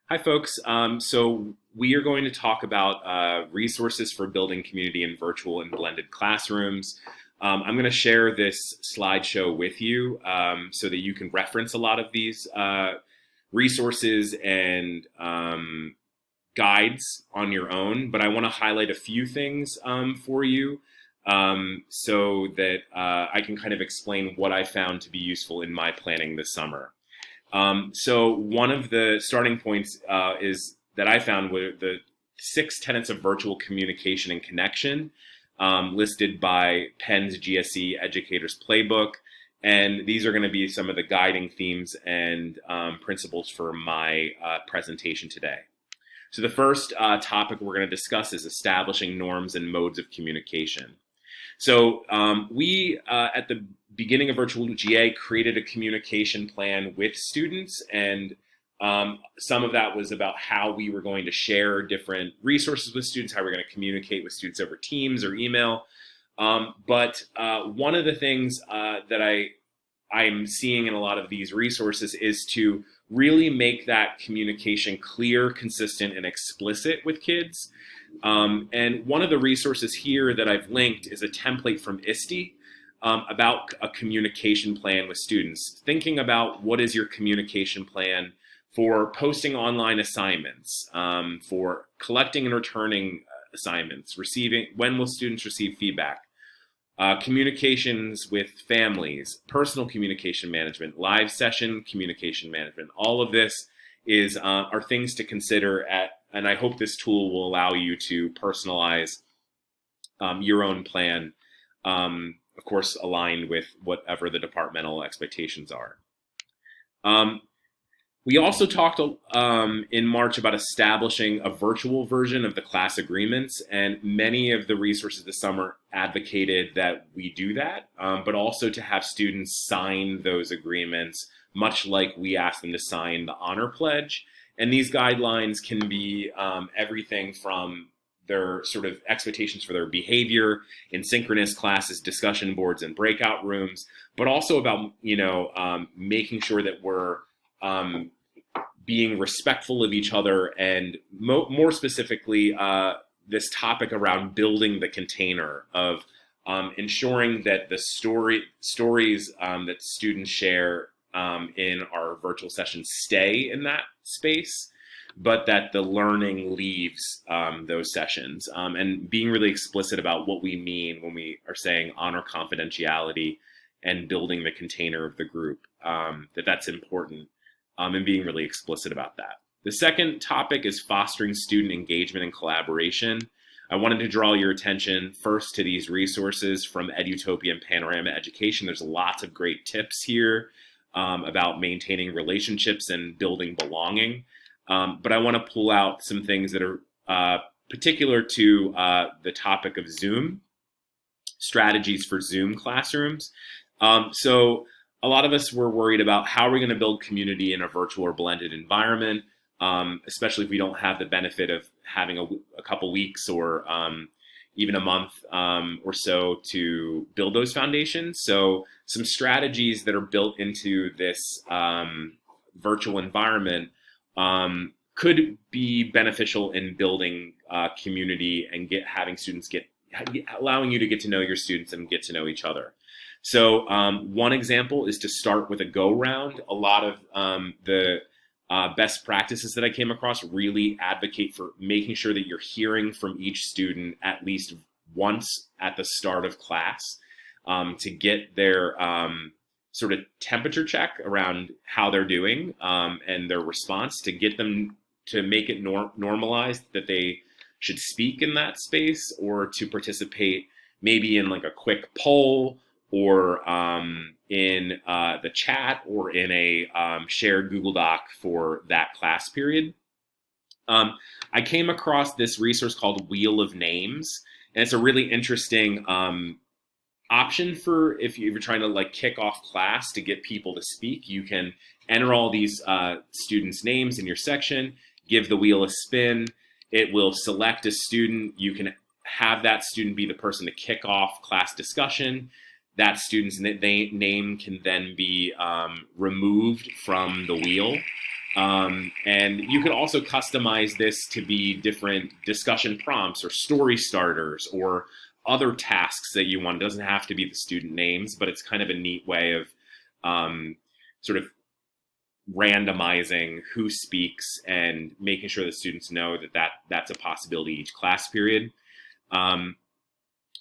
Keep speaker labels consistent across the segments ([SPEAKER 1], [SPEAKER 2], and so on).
[SPEAKER 1] Hi, folks. So we are going to talk about resources for building community in virtual and blended classrooms. I'm going to share this slideshow with you so that you can reference a lot of these resources and guides on your own. But I want to highlight a few things for you so that I can kind of explain what I found to be useful in my planning this summer. So one of the starting points is that I found were the 6 tenets of virtual communication and connection listed by Penn's GSE Educators Playbook. And these are going to be some of the guiding themes and principles for my presentation today. So the first topic we're going to discuss is establishing norms and modes of communication. So we, at the beginning of Virtual GA, created a communication plan with students, and some of that was about how we were going to share different resources with students, how we're going to communicate with students over Teams or email. But one of the things that I'm seeing in a lot of these resources is to really make that communication clear, consistent, and explicit with kids. And one of the resources here that I've linked is a template from ISTE about a communication plan with students. Thinking about what is your communication plan for posting online assignments, for collecting and returning assignments, when will students receive feedback, communications with families, personal communication management, live session communication management. All of this are things to consider and I hope this tool will allow you to personalize your own plan, of course, aligned with whatever the departmental expectations are. We also talked in March about establishing a virtual version of the class agreements, and many of the resources this summer advocated that we do that, but also to have students sign those agreements, much like we ask them to sign the honor pledge. And these guidelines can be everything from their sort of expectations for their behavior in synchronous classes, discussion boards, and breakout rooms, but also about making sure that we're being respectful of each other, and more specifically, this topic around building the container of ensuring that the stories that students share in our virtual sessions stay in that space, but that the learning leaves those sessions, and being really explicit about what we mean when we are saying honor confidentiality and building the container of the group, that's important, and being really explicit about that. The second topic is fostering student engagement and collaboration. I wanted to draw your attention first to these resources from Edutopia and Panorama Education. There's lots of great tips here about maintaining relationships and building belonging. But I want to pull out some things that are particular to the topic of Zoom, strategies for Zoom classrooms. So a lot of us were worried about how are we going to build community in a virtual or blended environment, especially if we don't have the benefit of having a couple weeks or even a month or so to build those foundations. So some strategies that are built into this virtual environment could be beneficial in building community and allowing you to get to know your students and get to know each other. So one example is to start with a go-round. A lot of the best practices that I came across really advocate for making sure that you're hearing from each student at least once at the start of class to get their sort of temperature check around how they're doing and their response, to get them to make it normalized that they should speak in that space, or to participate maybe in like a quick poll, or in the chat, or in a shared Google Doc for that class period. I came across this resource called Wheel of Names, and it's a really interesting option for if you're trying to like kick off class to get people to speak. You can enter all these students' names in your section, give the wheel a spin. It will select a student. You can have that student be the person to kick off class discussion. That student's name can then be removed from the wheel. And you could also customize this to be different discussion prompts or story starters or other tasks that you want. It doesn't have to be the student names, but it's kind of a neat way of sort of randomizing who speaks and making sure the students know that that's a possibility each class period.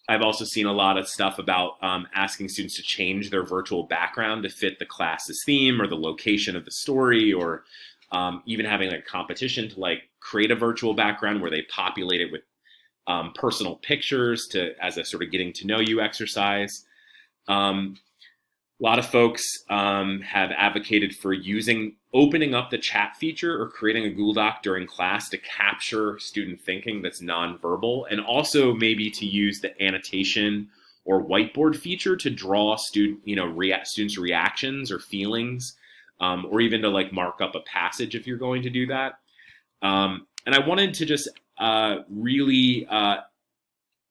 [SPEAKER 1] I've also seen a lot of stuff about asking students to change their virtual background to fit the class's theme or the location of the story, or even having like a competition to like create a virtual background where they populate it with personal pictures as a sort of getting to know you exercise. A lot of folks have advocated for opening up the chat feature or creating a Google Doc during class to capture student thinking that's nonverbal, and also maybe to use the annotation or whiteboard feature to draw students' reactions or feelings, or even to like mark up a passage if you're going to do that. And I wanted to just really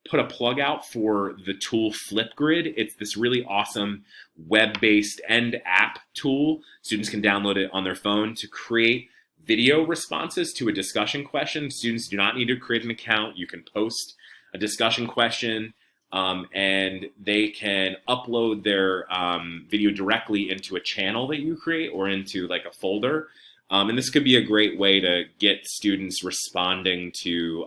[SPEAKER 1] put a plug out for the tool Flipgrid. It's this really awesome web-based and app tool. Students can download it on their phone to create video responses to a discussion question. Students do not need to create an account. You can post a discussion question, and they can upload their video directly into a channel that you create or into like a folder. And this could be a great way to get students responding to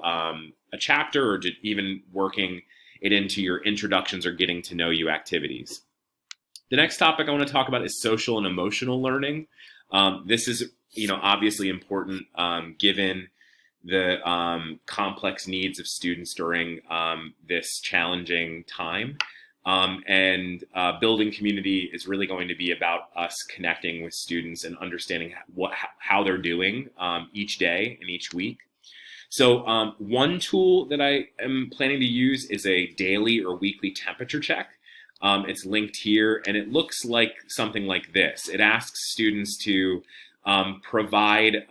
[SPEAKER 1] a chapter, or even working it into your introductions or getting to know you activities. The next topic I want to talk about is social and emotional learning. This is, obviously important given the complex needs of students during this challenging time. And building community is really going to be about us connecting with students and understanding how they're doing each day and each week. So one tool that I am planning to use is a daily or weekly temperature check. It's linked here, and it looks like something like this. It asks students to provide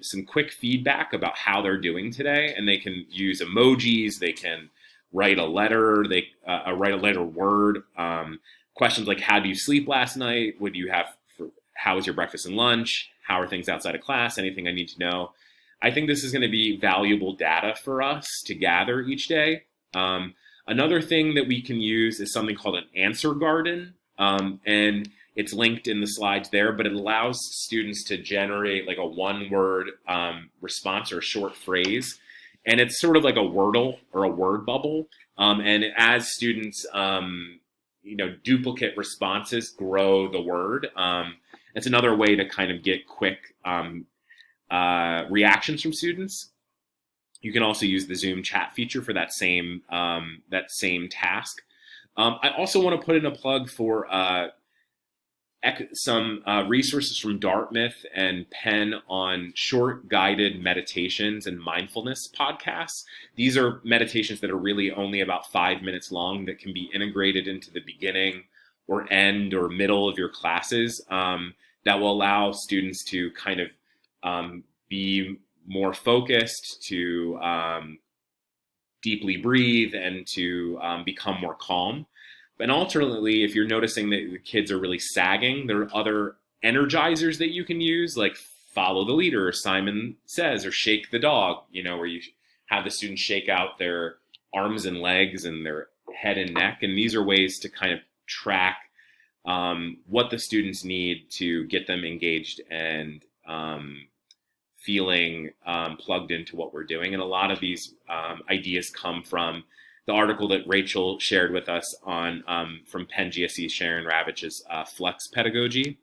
[SPEAKER 1] some quick feedback about how they're doing today, and they can use emojis, they can write a letter, write a letter word, questions like, how do you sleep last night? What do you have how was your breakfast and lunch? How are things outside of class? Anything I need to know? I think this is going to be valuable data for us to gather each day. Another thing that we can use is something called an answer garden, and it's linked in the slides there, but it allows students to generate like a one-word response or a short phrase. And it's sort of like a Wordle or a word bubble. And as students, duplicate responses grow the word. It's another way to kind of get quick reactions from students. You can also use the Zoom chat feature for that same task. I also want to put in a plug for some resources from Dartmouth and Penn on short guided meditations and mindfulness podcasts. These are meditations that are really only about 5 minutes long that can be integrated into the beginning or end or middle of your classes, that will allow students to kind of be more focused, to deeply breathe, and to become more calm. And alternately, if you're noticing that the kids are really sagging, there are other energizers that you can use, like follow the leader, or Simon Says, or shake the dog, where you have the students shake out their arms and legs and their head and neck. And these are ways to kind of track what the students need to get them engaged and feeling plugged into what we're doing. And a lot of these ideas come from the article that Rachel shared with us on from Penn GSE's Sharon Ravitch's Flex Pedagogy.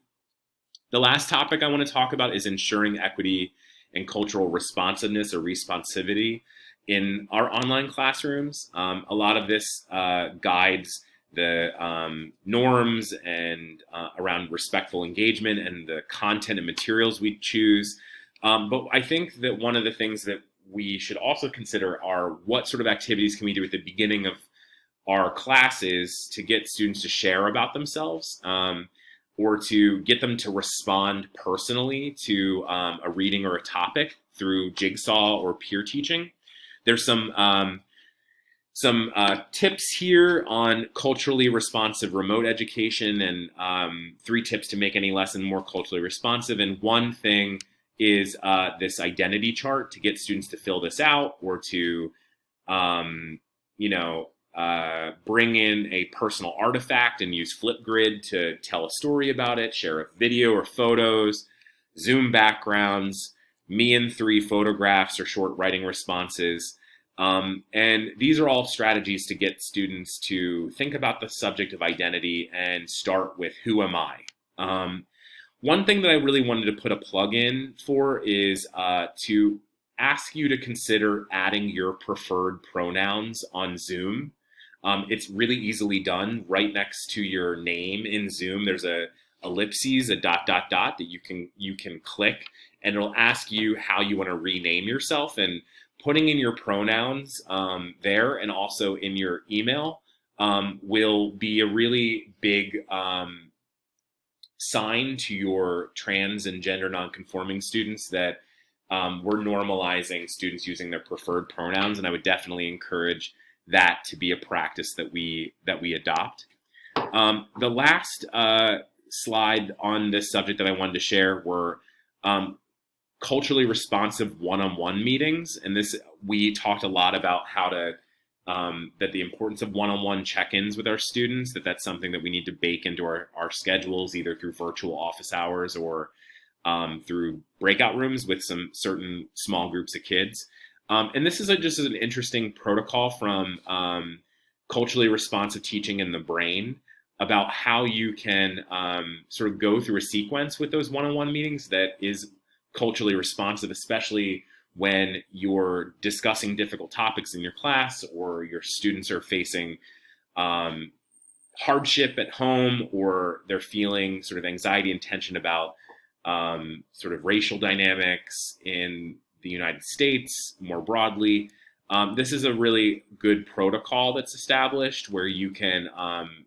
[SPEAKER 1] The last topic I want to talk about is ensuring equity and cultural responsiveness or responsivity in our online classrooms. A lot of this guides the norms and around respectful engagement and the content and materials we choose. But I think that one of the things that we should also consider are what sort of activities can we do at the beginning of our classes to get students to share about themselves, or to get them to respond personally to a reading or a topic through Jigsaw or peer teaching. There's some tips here on culturally responsive remote education, and 3 tips to make any lesson more culturally responsive. And one thing is this identity chart to get students to fill this out or to, um, bring in a personal artifact and use Flipgrid to tell a story about it, share a video or photos, Zoom backgrounds, me in 3 photographs or short writing responses. And these are all strategies to get students to think about the subject of identity and start with who am I? One thing that I really wanted to put a plug in for is to ask you to consider adding your preferred pronouns on Zoom. It's really easily done. Right next to your name in Zoom, there's a ellipses, a dot dot dot that you can click, and it'll ask you how you want to rename yourself. And putting in your pronouns there and also in your email will be a really big sign to your trans and gender nonconforming students that we're normalizing students using their preferred pronouns, and I would definitely encourage that to be a practice that we adopt. The last slide on this subject that I wanted to share were culturally responsive one-on-one meetings, and this we talked a lot about how to that the importance of one-on-one check-ins with our students, that's something that we need to bake into our schedules, either through virtual office hours or through breakout rooms with some certain small groups of kids. And this is just an interesting protocol from culturally responsive teaching in the brain about how you can sort of go through a sequence with those one-on-one meetings that is culturally responsive, especially when you're discussing difficult topics in your class or your students are facing hardship at home, or they're feeling sort of anxiety and tension about sort of racial dynamics in the United States more broadly. This is a really good protocol that's established where you can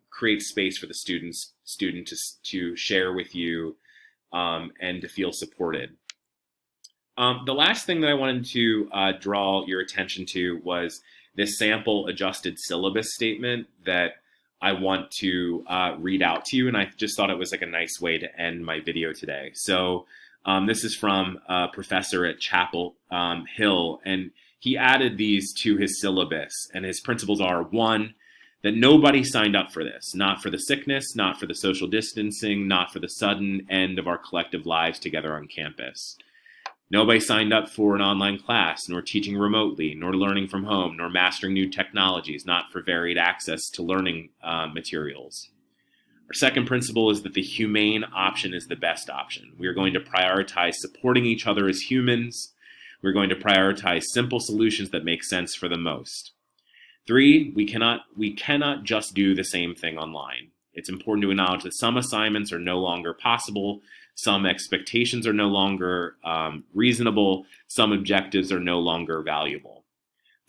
[SPEAKER 1] create space for the student to share with you and to feel supported. The last thing that I wanted to draw your attention to was this sample adjusted syllabus statement that I want to read out to you, and I just thought it was like a nice way to end my video today. So this is from a professor at Chapel Hill, and he added these to his syllabus, and his principles are: 1, that nobody signed up for this, not for the sickness, not for the social distancing, not for the sudden end of our collective lives together on campus. Nobody signed up for an online class, nor teaching remotely, nor learning from home, nor mastering new technologies, not for varied access to learning materials. Our second principle is that the humane option is the best option. We are going to prioritize supporting each other as humans. We're going to prioritize simple solutions that make sense for the most. 3, we cannot just do the same thing online. It's important to acknowledge that some assignments are no longer possible, some expectations are no longer reasonable, some objectives are no longer valuable.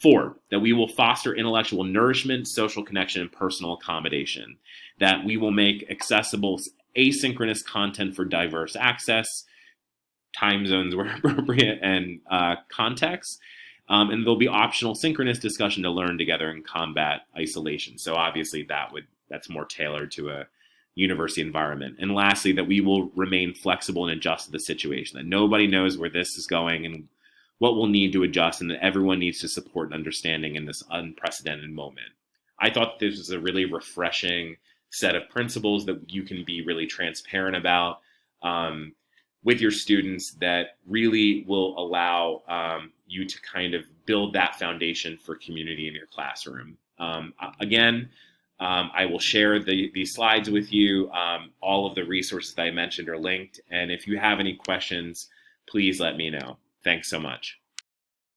[SPEAKER 1] 4, that we will foster intellectual nourishment, social connection, and personal accommodation. That we will make accessible asynchronous content for diverse access, time zones where appropriate, and contexts. And there'll be optional synchronous discussion to learn together and combat isolation. So obviously that's more tailored to a university environment. And lastly, that we will remain flexible and adjust to the situation, that nobody knows where this is going and what we'll need to adjust, and that everyone needs to support and understanding in this unprecedented moment. I thought this was a really refreshing set of principles that you can be really transparent about with your students, that really will allow you to kind of build that foundation for community in your classroom. Again, I will share these slides with you. All of the resources that I mentioned are linked. And if you have any questions, please let me know. Thanks so much.